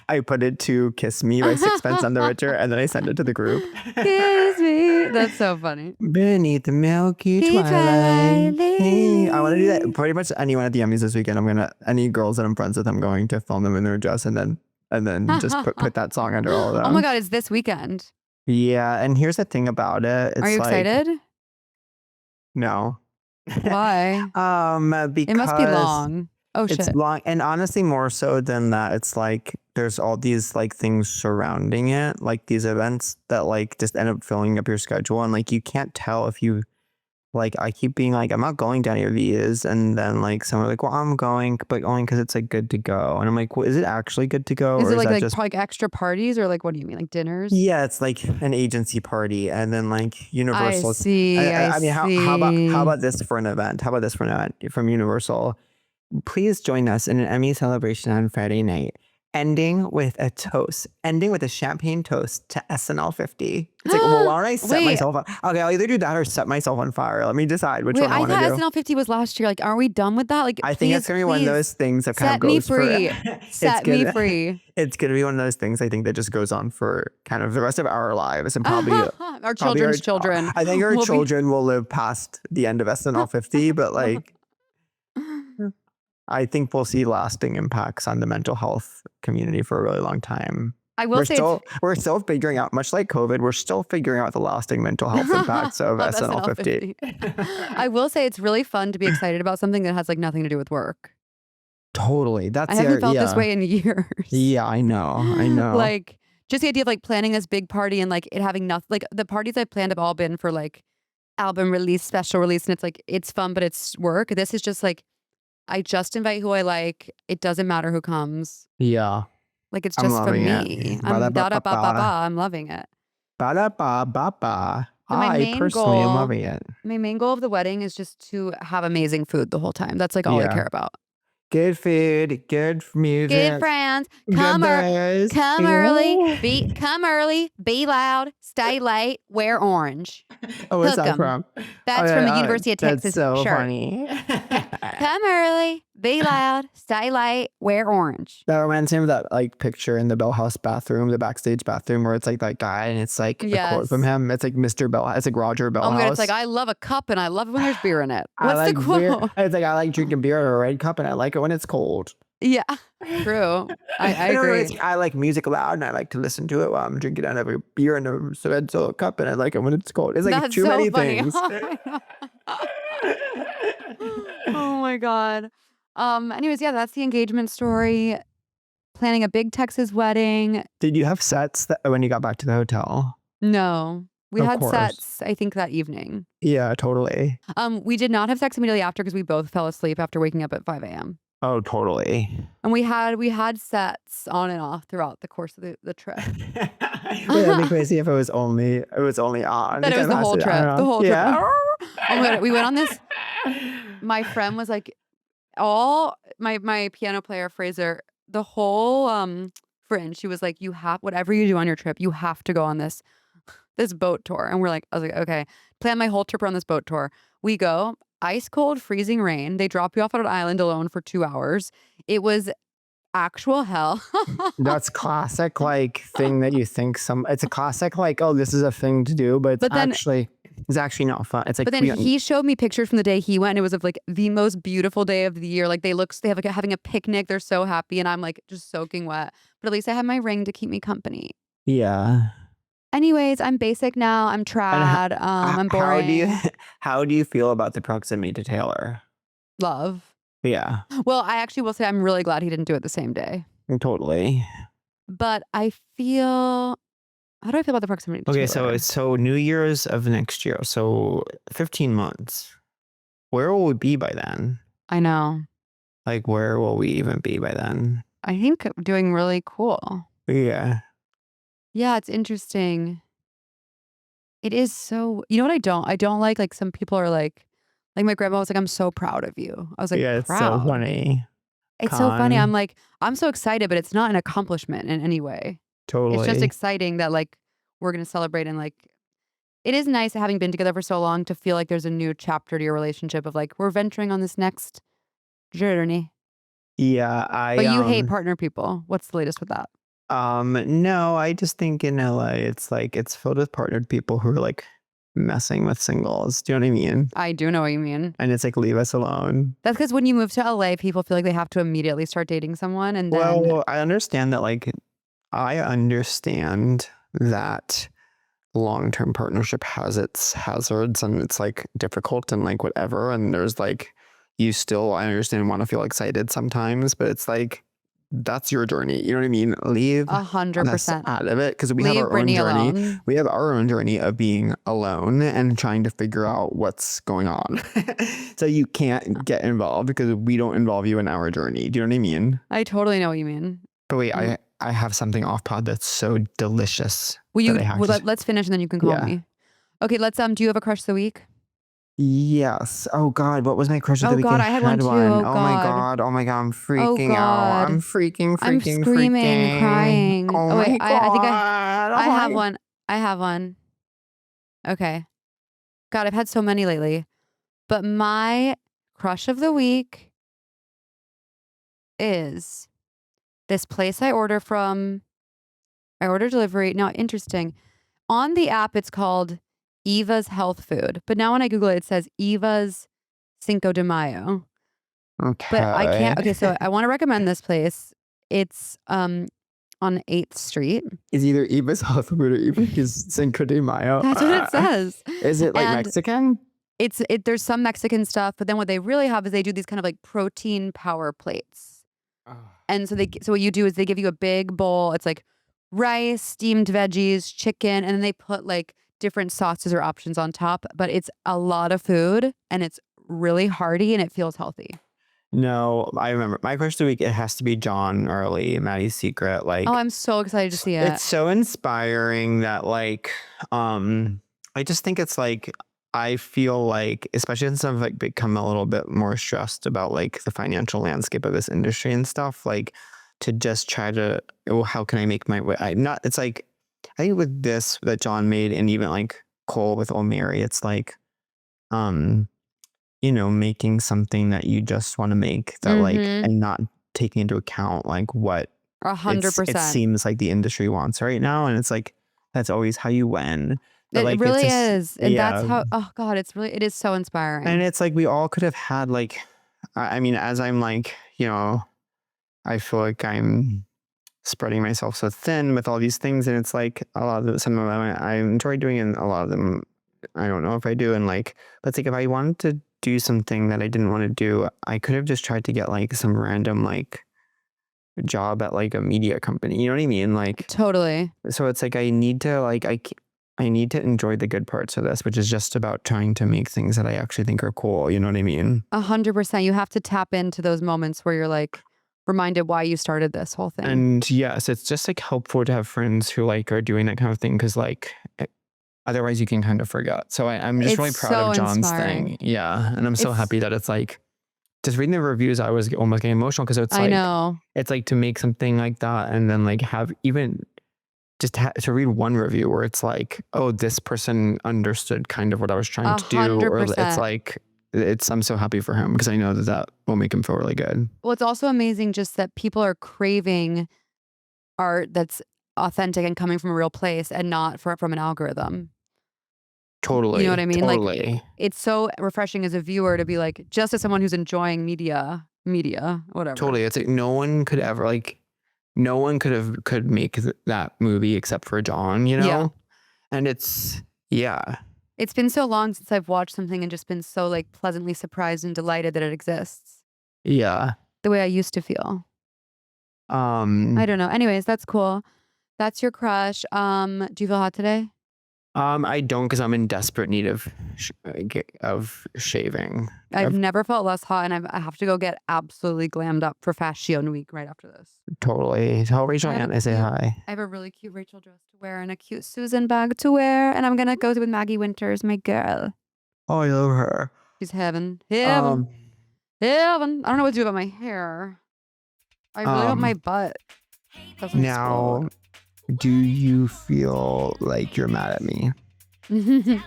I put it to Kiss Me by Sixpence None the Richer and then I send it to the group. Kiss me. That's so funny. Beneath the milky twilight. I want to do that. Pretty much anyone at the Emmys this weekend. Any girls that I'm friends with, I'm going to film them in their dress and then just put that song under all of them. Oh my God, it's this weekend. Yeah, and here's the thing about it. It's Are you like, excited? No. Why? Because It must be long. Oh it's shit. long, and honestly, more so than that, it's like there's all these like things surrounding it, like these events that like just end up filling up your schedule, and like you can't tell if you like. I keep being like, I'm not going to any of these, and then like someone like, well, I'm going, but only because it's like good to go, and I'm like, well, is it actually good to go, Is or it is that like just extra parties or like what do you mean like dinners? Yeah, it's like an agency party, and then like Universal. I see. I mean, how see. about this for an event? How about this for an event from Universal? Please join us in an Emmy celebration on Friday night, ending with a toast, ending with a champagne toast to SNL 50. It's like, well, why don't I set Wait. myself on? Okay, I'll either do that or set myself on fire. Let me decide which Wait, one I I want to thought do. SNL 50 was last year. Like, are we done with that? Like, I think it's please, gonna be one of please those things that kind set of me goes free. for. Set me free. It's gonna be one of those things I think that just goes on for kind of the rest of our lives and probably Our children's children. I think our will be- children will live past the end of SNL 50, but like I think we'll see lasting impacts on the mental health community for a really long time. I will say We're still figuring out, much like COVID, we're still figuring out the lasting mental health impacts of SNL 50. I will say it's really fun to be excited about something that has like nothing to do with work. Totally. That's I haven't felt this way in years. Yeah, I know. Like just the idea of like planning this big party and like it having nothing, like the parties I've planned have all been for like album release, special release. And it's like, it's fun, but it's work. This is just like, I just invite who I like. It doesn't matter who comes. Yeah. Like it's I'm just for loving it. me. Ba-da-ba-ba-ba. I'm loving it. Ba-da-ba-ba-ba. So my I main personally am goal- loving it. My main goal of the wedding is just to have amazing food the whole time. That's like all I Yeah. care about. Good food, good music. Good friends. good Come buzz. come early, be loud, stay late, wear orange. Oh, what's Hook that 'em. from? That's from the University of Texas That's so shirt. funny. Come early, be loud, stay late, wear orange. That reminds me of that like picture in the Bell House bathroom, the backstage bathroom, where it's like that guy and it's like a quote from Yes. him. It's like Mr. Bell. It's like Roger Bell Oh my God, House. it's like, I love a cup and I love it when there's beer in it. I What's like the quote? beer. It's like I like drinking beer in a red cup and I like it when it's cold. Yeah, true. I No, agree. it's like, I like music loud and I like to listen to it while I'm drinking out of a beer in a red solo cup and I like it when it's cold. It's like That's too so many funny. things. Oh my God. Anyways, yeah, that's the engagement story. Planning a big Texas wedding. Did you have sets when you got back to the hotel? No. We Of had course. sets, I think, that evening. Yeah, totally. We did not have sex immediately after because we both fell asleep after waking up at 5 a.m. Oh, totally. And we had sets on and off throughout the course of the trip. Wait, that'd be crazy if it was only on. That it was the whole trip. The whole trip. Yeah. Oh my God. We went on this. My friend was like, my piano player, Fraser, the whole fringe, she was like, you have, whatever you do on your trip, you have to go on this boat tour. And I was like, okay, plan my whole trip around this boat tour. We go, ice cold, freezing rain. They drop you off at an island alone for 2 hours. It was actual hell. That's classic, like thing that you think it's a classic, like, oh, this is a thing to do, but it's actually not fun. It's like, But then he showed me pictures from the day he went, and it was of like the most beautiful day of the year. Like they have like having a picnic. They're so happy, and I'm like just soaking wet. But at least I had my ring to keep me company. Yeah. Anyways, I'm basic now. I'm And trad. I'm how do you boring. how do you feel about the proximity to Taylor? Love. Yeah, Well, I actually will say I'm really glad he didn't do it the same day. totally. But I feel, how do I feel about the proximity to Okay, Taylor? so New Year's of next year, so 15 months. Where will we be by then? I know. Like, where will we even be by then? I think doing really cool. Yeah. Yeah, it's interesting. It is so, you know what I don't like some people are like my grandma was like, I'm so proud of you. I was like, Yeah, it's so proud. funny. It's so funny. I'm Con, like, I'm so excited, but it's not an accomplishment in any way. It's just totally. exciting that like we're gonna celebrate and like it is nice having been together for so long to feel like there's a new chapter to your relationship of like we're venturing on this next journey. Yeah, But you hate partner people. What's the latest with that? no, I just think in LA, it's like it's filled with partnered people who are like messing with singles. Do you know what I mean? I do know what you mean. And it's like, leave us alone. That's because when you move to LA, people feel like they have to immediately start dating someone and then Well, I understand that, like, I understand that long-term partnership has its hazards and it's like difficult and like whatever. And there's like, you still, I understand, want to feel excited sometimes, but it's like, that's your journey. You know what I mean? Leave us 100%. out of it because we have Leave our own Brittany journey. alone. We have our own journey of being alone and trying to figure out what's going on. So you can't get involved because we don't involve you in our journey. Do you know what I mean? I totally know what you mean. But wait, Mm. I have something off pod that's so delicious. Will that you I have well, to- let's finish and then you can call Yeah. me. Okay, let's do you have a crush of the week? Yes. Oh God, what was my crush of the Oh week? God, I had one too. Oh my God. God. Oh my God. I'm Oh freaking out. God. I'm freaking. I'm screaming, crying. Oh Oh wait, my I think God. I have one. I have one. Okay. God, I've had so many lately. But my crush of the week is this place I order from. I order delivery. Now, interesting. On the app, it's called Eva's Health Food. But now when I Google it, it says Eva's Cinco de Mayo. But I can't. Okay, so I want to recommend this place. It's on 8th Street. Is either Eva's Health Food or Eva's Cinco de Mayo. That's what it says. Is it like And Mexican? there's some Mexican stuff, but then what they really have is they do these kind of like protein power plates. And so what you do is they give you a big bowl. It's like rice, steamed veggies, chicken, and then they put like different sauces or options on top. But it's a lot of food and it's really hearty and it feels healthy. No, I remember my crush of the week. It has to be John Early, Maddie's Secret. Like, Oh, I'm so excited to see it. it's so inspiring that like, I just think it's like, I feel like, especially since I've like become a little bit more stressed about like the financial landscape of this industry and stuff, like to just try to, oh, how can I make my way? It's like, I think with this that John made and even like Cole with Old Mary, it's like, making something that you just want to make that like, and not taking into account like what 100%. it seems like the industry wants right now. And it's like, that's always how you win. But, It like, really it's just, is. And that's how, oh God, it is so inspiring. and it's like, we all could have had like, I mean, as I'm like, I feel like I'm spreading myself so thin with all these things. And it's like a lot of them, some of them I enjoy doing and a lot of them, I don't know if I do. And like, but it's like, if I wanted to do something that I didn't want to do, I could have just tried to get like some random like job at like a media company. You know what I mean? Like, Totally. so it's like, I need to like, I need to enjoy the good parts of this, which is just about trying to make things that I actually think are cool. You know what I mean? 100%. You have to tap into those moments where you're like reminded why you started this whole thing. And yes, it's just like helpful to have friends who like are doing that kind of thing. Cause like, otherwise you can kind of forget. So I'm just really It's proud so of John's inspiring. thing. Yeah. And I'm so It's- happy that it's like, just reading the reviews, I was almost getting emotional because it's I like, know. it's like to make something like that and then like have even just to read one review where it's like, oh, this person understood kind of what I was trying to do. Or it's 100%. like, I'm so happy for him because I know that will make him feel really good. Well, it's also amazing just that people are craving art that's authentic and coming from a real place and not from an algorithm. Totally. You know what I mean? Totally. Like, it's so refreshing as a viewer to be like, just as someone who's enjoying media, whatever. Totally. It's like no one could ever like, no one could make that movie except for John, you know? Yeah. And it's It's been so long since I've watched something and just been so like pleasantly surprised and delighted that it exists. Yeah. The way I used to feel. I Um don't know. Anyways, that's cool. That's your crush. Do you feel hot today? I don't, because I'm in desperate need of shaving. I've never felt less hot, and I have to go get absolutely glammed up for Fashion Week right after this. Totally. Tell Rachel I have and a I say cute- hi. I have a really cute Rachel dress to wear and a cute Susan bag to wear, and I'm gonna go with Maggie Winters, my girl. Oh, I love her. She's heaven. Um, Heaven. I don't know what to do about my hair. I really want my butt. doesn't now, do you feel like you're mad at me? explode.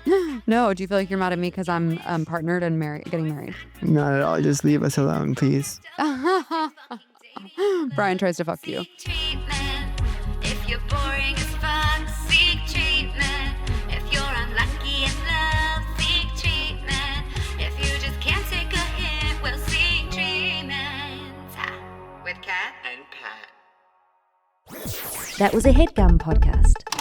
No, do you feel like you're mad at me because I'm partnered and getting married? Not at all. Just leave us alone, please. Brian tries to fuck you. Seek treatment. If you're boring as fuck, seek treatment. If you're unlucky in love, seek treatment. If you just can't take a hint, well, seek treatment. With Kat and Pat. That was a Headgum podcast.